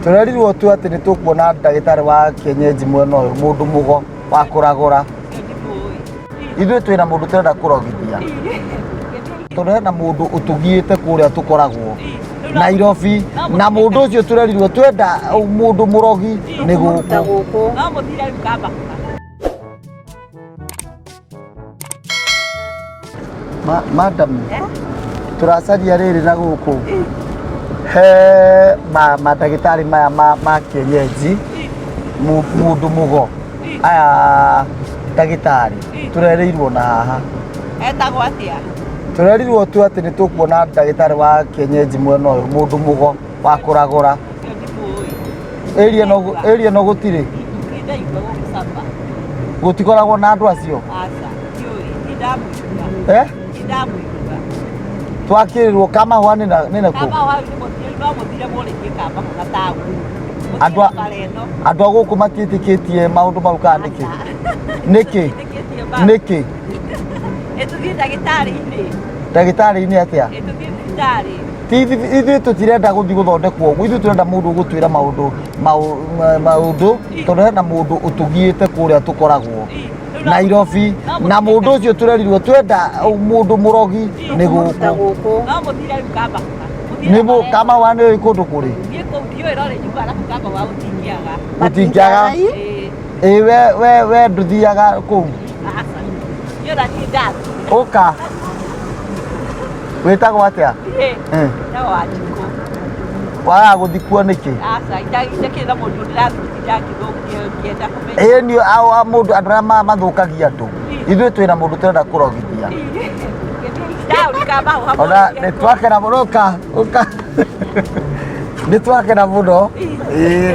Tũrerirwo tu atĩ nĩ tũkuona ndagĩtarĩ wa kienyeji mwena ũyũ mũndũ mũgo wa kũragũra. Ithuĩ twĩna mũndũ tũrenda kũrogithia. Tondũ hena mũndũ ũtũgiĩte kũrĩa tũkoragwo Nairobi, na mũndũ ũcio tũrerirwo twenda mũndũ mũrogi nĩ gũkũ. Madam, tũracaria rĩrĩ na gũkũ he mandagĩtarĩ maya ma kienyeji mũndũ mũgo aya ndagĩtarĩ tũrereirwo na haha. Etagwo atĩa? Tũrerirwo tu atĩ nĩ tũkuona ndagĩtarĩ wa kienyeji mwena ũyũ mũndũ mũgo wa kũragũra. Area no gũtirĩ gũtikoragwo na andũ acio. Twakĩrĩrwo Kamahũa nĩ nakũ? Andũ a gũkũ matiĩtĩkĩtie maũndũ mau kana nĩkĩ? Nĩkĩ? Ndagĩtarĩ-inĩ atĩa? Ithuĩ tũtirenda gũthiĩ gũthondekwo ũguo, ithuĩ tũrenda mũndũ ũgũtwĩra maũndũ tondũ hena mũndũ ũtũgiĩte kũrĩa tũkoragwo Nairobi, na mũndũ ũcio tũrerirwo twenda mũndũ mũrogi nĩ gũkũ. Nĩ Kamahũa nĩ ũĩ kũndũ kũrĩ? Gũtingĩaga? We ndũthiaga kũu? Ũka. Wĩtagwo atĩa? Waga gũthiĩ kuo nĩkĩ? Ĩni mũndũ andũ arĩa mathũkagia andũ. Ithuĩ twĩna mũndũ tũrenda kũrogithia. Ona nĩ twakena mũno. Ũka. Nĩ twakena mũno.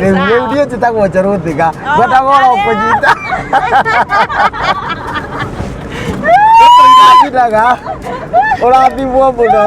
Rĩu niĩ njĩtagwo Njerũ Thĩga. Ngwendaga oro kũnyita. Ũrathimwo mũno.